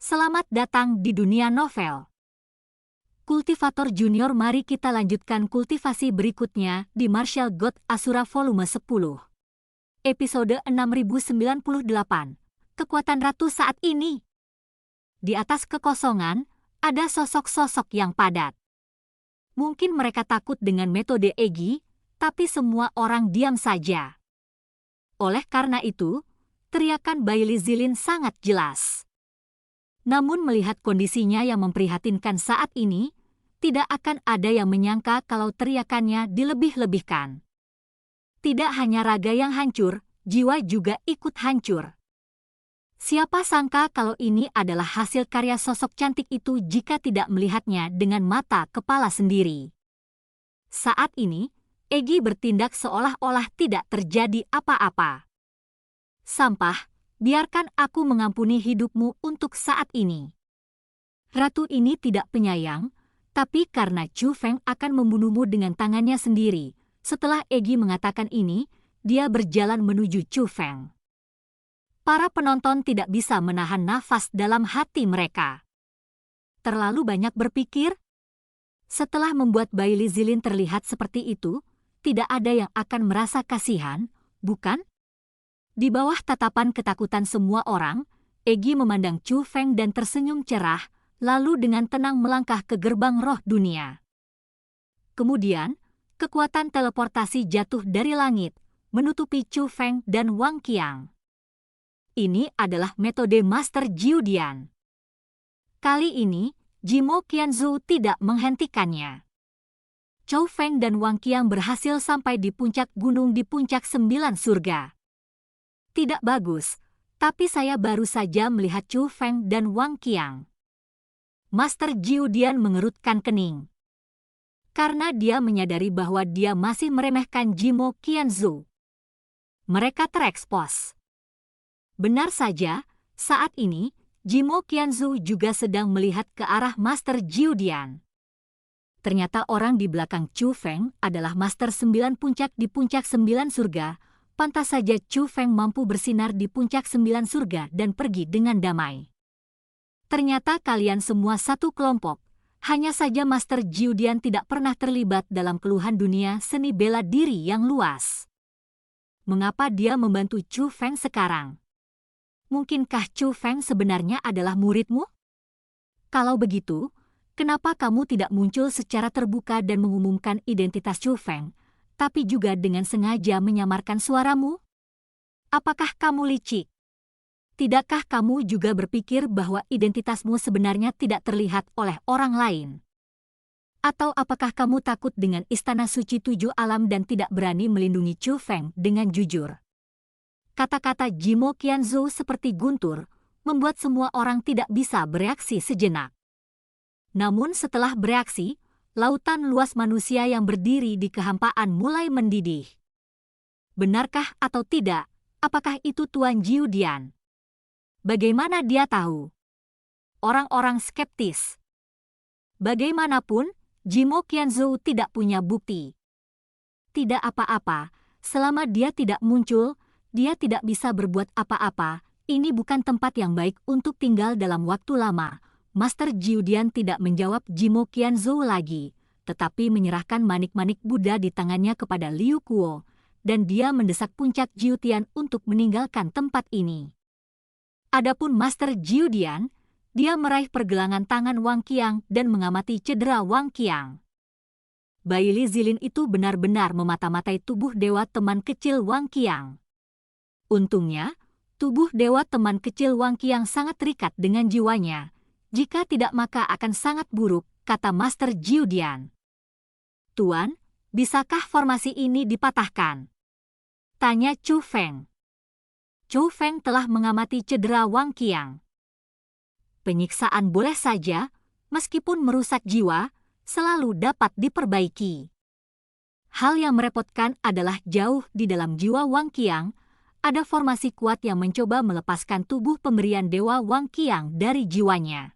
Selamat datang di dunia novel. Kultivator Junior, mari kita lanjutkan kultivasi berikutnya di Martial God Asura volume 10. Episode 6098. Kekuatan Ratu saat ini. Di atas kekosongan, ada sosok-sosok yang padat. Mungkin mereka takut dengan metode Egi, tapi semua orang diam saja. Oleh karena itu, teriakan Bailey Zilin sangat jelas. Namun melihat kondisinya yang memprihatinkan saat ini, tidak akan ada yang menyangka kalau teriakannya dilebih-lebihkan. Tidak hanya raga yang hancur, jiwa juga ikut hancur. Siapa sangka kalau ini adalah hasil karya sosok cantik itu jika tidak melihatnya dengan mata kepala sendiri. Saat ini, Egi bertindak seolah-olah tidak terjadi apa-apa. Sampah. Biarkan aku mengampuni hidupmu untuk saat ini. Ratu ini tidak penyayang, tapi karena Chu Feng akan membunuhmu dengan tangannya sendiri. Setelah Egi mengatakan ini, dia berjalan menuju Chu Feng. Para penonton tidak bisa menahan nafas dalam hati mereka. Terlalu banyak berpikir? Setelah membuat Bailey Zilin terlihat seperti itu, tidak ada yang akan merasa kasihan, bukan? Di bawah tatapan ketakutan semua orang, Egi memandang Chu Feng dan tersenyum cerah, lalu dengan tenang melangkah ke gerbang roh dunia. Kemudian, kekuatan teleportasi jatuh dari langit, menutupi Chu Feng dan Wang Qiang. Ini adalah metode Master Jiu Dian. Kali ini, Jimo Qianzu tidak menghentikannya. Chu Feng dan Wang Qiang berhasil sampai di puncak gunung di puncak 9 surga. Tidak bagus, tapi saya baru saja melihat Chu Feng dan Wang Qiang. Master Jiu Dian mengerutkan kening. Karena dia menyadari bahwa dia masih meremehkan Jimo Qianzu. Mereka terekspos. Benar saja, saat ini, Jimo Qianzu juga sedang melihat ke arah Master Jiu Dian. Ternyata orang di belakang Chu Feng adalah Master 9 puncak di puncak 9 surga. Pantas saja Chu Feng mampu bersinar di puncak 9 surga dan pergi dengan damai. Ternyata kalian semua satu kelompok. Hanya saja Master Jiu Dian tidak pernah terlibat dalam keluhan dunia seni bela diri yang luas. Mengapa dia membantu Chu Feng sekarang? Mungkinkah Chu Feng sebenarnya adalah muridmu? Kalau begitu, kenapa kamu tidak muncul secara terbuka dan mengumumkan identitas Chu Feng, tapi juga dengan sengaja menyamarkan suaramu? Apakah kamu licik? Tidakkah kamu juga berpikir bahwa identitasmu sebenarnya tidak terlihat oleh orang lain? Atau apakah kamu takut dengan istana suci 7 alam dan tidak berani melindungi Chu Feng dengan jujur? Kata-kata Jimo Qianzu seperti guntur, membuat semua orang tidak bisa bereaksi sejenak. Namun setelah bereaksi, lautan luas manusia yang berdiri di kehampaan mulai mendidih. Benarkah atau tidak, apakah itu Tuan Jiu Dian? Bagaimana dia tahu? Orang-orang skeptis. Bagaimanapun, Jimo Qianzu tidak punya bukti. Tidak apa-apa, selama dia tidak muncul, dia tidak bisa berbuat apa-apa. Ini bukan tempat yang baik untuk tinggal dalam waktu lama. Master Jiu Dian tidak menjawab Jimo Qianzu lagi, tetapi menyerahkan manik-manik Buddha di tangannya kepada Liu Kuo, dan dia mendesak puncak Jiu Tian untuk meninggalkan tempat ini. Adapun Master Jiu Dian, dia meraih pergelangan tangan Wang Qiang dan mengamati cedera Wang Qiang. Bailey Zilin itu benar-benar memata-matai tubuh dewa teman kecil Wang Qiang. Untungnya, tubuh dewa teman kecil Wang Qiang sangat terikat dengan jiwanya. Jika tidak maka akan sangat buruk, kata Master Jiu Dian. Tuan, bisakah formasi ini dipatahkan? Tanya Chu Feng. Chu Feng telah mengamati cedera Wang Qiang. Penyiksaan boleh saja, meskipun merusak jiwa, selalu dapat diperbaiki. Hal yang merepotkan adalah jauh di dalam jiwa Wang Qiang, ada formasi kuat yang mencoba melepaskan tubuh pemberian dewa Wang Qiang dari jiwanya.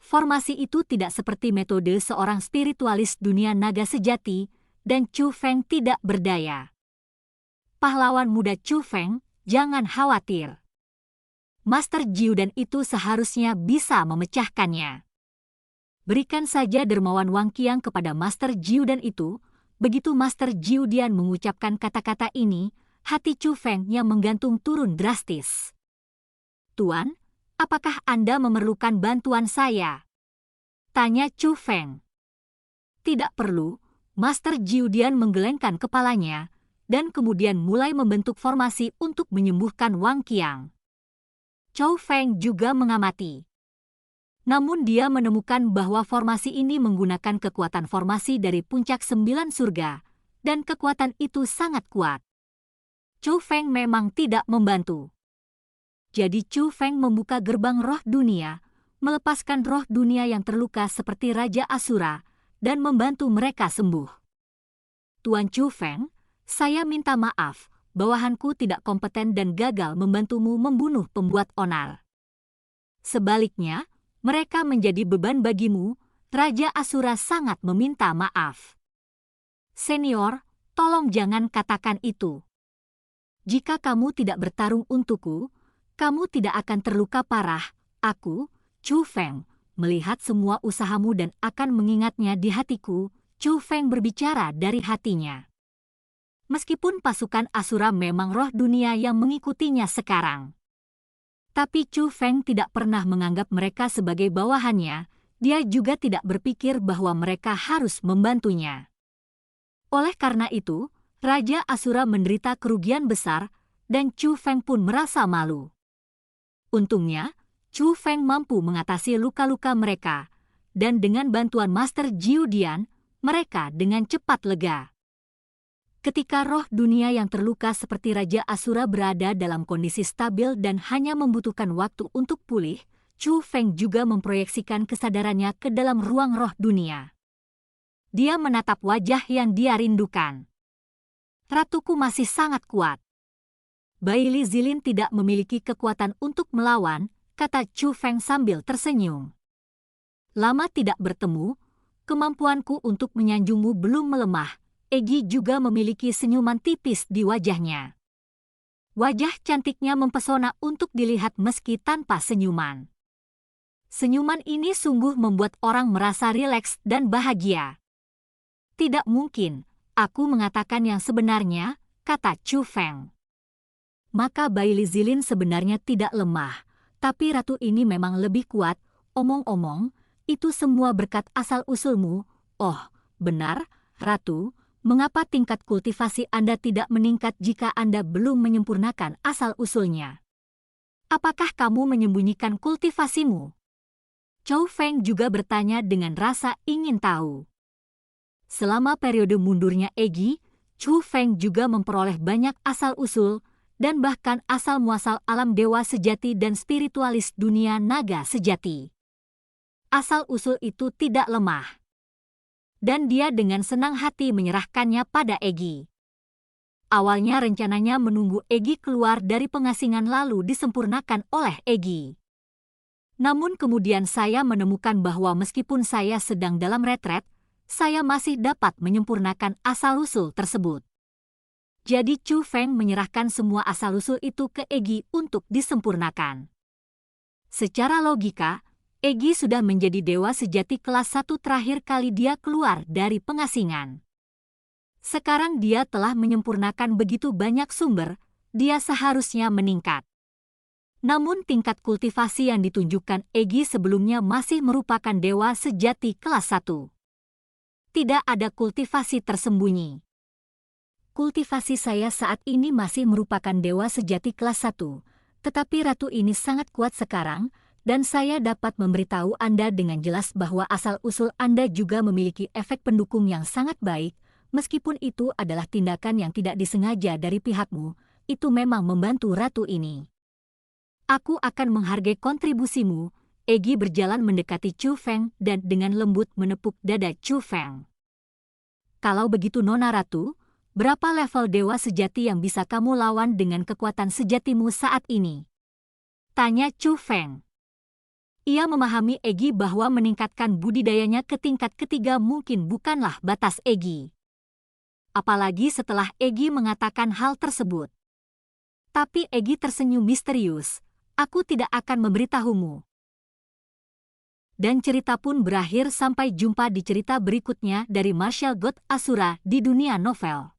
Formasi itu tidak seperti metode seorang spiritualis dunia naga sejati, dan Chu Feng tidak berdaya. Pahlawan muda Chu Feng, jangan khawatir. Master Jiudan itu seharusnya bisa memecahkannya. Berikan saja dermawan Wang Qiang kepada Master Jiudan itu. Begitu Master Jiudan mengucapkan kata-kata ini, hati Chu Feng yang menggantung turun drastis. Tuan, apakah Anda memerlukan bantuan saya? Tanya Chu Feng. Tidak perlu, Master Jiudan menggelengkan kepalanya, dan kemudian mulai membentuk formasi untuk menyembuhkan Wang Qiang. Chu Feng juga mengamati. Namun dia menemukan bahwa formasi ini menggunakan kekuatan formasi dari puncak 9 surga, dan kekuatan itu sangat kuat. Chu Feng memang tidak membantu. Jadi Chu Feng membuka gerbang roh dunia, melepaskan roh dunia yang terluka seperti Raja Asura, dan membantu mereka sembuh. Tuan Chu Feng, saya minta maaf, bawahanku tidak kompeten dan gagal membantumu membunuh pembuat onar. Sebaliknya, mereka menjadi beban bagimu, Raja Asura sangat meminta maaf. Senior, tolong jangan katakan itu. Jika kamu tidak bertarung untukku, kamu tidak akan terluka parah. Aku, Chu Feng, melihat semua usahamu dan akan mengingatnya di hatiku. Chu Feng berbicara dari hatinya. Meskipun pasukan Asura memang roh dunia yang mengikutinya sekarang. Tapi Chu Feng tidak pernah menganggap mereka sebagai bawahannya, dia juga tidak berpikir bahwa mereka harus membantunya. Oleh karena itu, Raja Asura menderita kerugian besar, dan Chu Feng pun merasa malu. Untungnya, Chu Feng mampu mengatasi luka-luka mereka, dan dengan bantuan Master Jiudan, mereka dengan cepat lega. Ketika roh dunia yang terluka seperti Raja Asura berada dalam kondisi stabil dan hanya membutuhkan waktu untuk pulih, Chu Feng juga memproyeksikan kesadarannya ke dalam ruang roh dunia. Dia menatap wajah yang dia rindukan. Ratuku masih sangat kuat. Baili Zilin tidak memiliki kekuatan untuk melawan, kata Chu Feng sambil tersenyum. Lama tidak bertemu, kemampuanku untuk menyanjungmu belum melemah. Egi juga memiliki senyuman tipis di wajahnya. Wajah cantiknya mempesona untuk dilihat meski tanpa senyuman. Senyuman ini sungguh membuat orang merasa rileks dan bahagia. Tidak mungkin, aku mengatakan yang sebenarnya, kata Chu Feng. Maka Baili Zilin sebenarnya tidak lemah, tapi ratu ini memang lebih kuat. Omong-omong, itu semua berkat asal-usulmu. Oh, benar, ratu. Mengapa tingkat kultivasi Anda tidak meningkat jika Anda belum menyempurnakan asal-usulnya? Apakah kamu menyembunyikan kultivasimu? Chu Feng juga bertanya dengan rasa ingin tahu. Selama periode mundurnya Egi, Chu Feng juga memperoleh banyak asal-usul dan bahkan asal-muasal alam dewa sejati dan spiritualis dunia naga sejati. Asal-usul itu tidak lemah. Dan dia dengan senang hati menyerahkannya pada Egi. Awalnya rencananya menunggu Egi keluar dari pengasingan lalu disempurnakan oleh Egi. Namun kemudian saya menemukan bahwa meskipun saya sedang dalam retret, saya masih dapat menyempurnakan asal-usul tersebut. Jadi Chu Feng menyerahkan semua asal-usul itu ke Egi untuk disempurnakan. Secara logika, Egi sudah menjadi dewa sejati kelas 1 terakhir kali dia keluar dari pengasingan. Sekarang dia telah menyempurnakan begitu banyak sumber, dia seharusnya meningkat. Namun tingkat kultivasi yang ditunjukkan Egi sebelumnya masih merupakan dewa sejati kelas 1. Tidak ada kultivasi tersembunyi. Kultivasi saya saat ini masih merupakan dewa sejati kelas 1, tetapi ratu ini sangat kuat sekarang, dan saya dapat memberitahu Anda dengan jelas bahwa asal-usul Anda juga memiliki efek pendukung yang sangat baik, meskipun itu adalah tindakan yang tidak disengaja dari pihakmu, itu memang membantu ratu ini. Aku akan menghargai kontribusimu. Egi berjalan mendekati Chu Feng dan dengan lembut menepuk dada Chu Feng. Kalau begitu Nona Ratu, berapa level dewa sejati yang bisa kamu lawan dengan kekuatan sejatimu saat ini? Tanya Chu Feng. Ia memahami Egi bahwa meningkatkan budidayanya ke tingkat ketiga mungkin bukanlah batas Egi. Apalagi setelah Egi mengatakan hal tersebut. Tapi Egi tersenyum misterius. Aku tidak akan memberitahumu. Dan cerita pun berakhir. Sampai jumpa di cerita berikutnya dari Martial God Asura di dunia novel.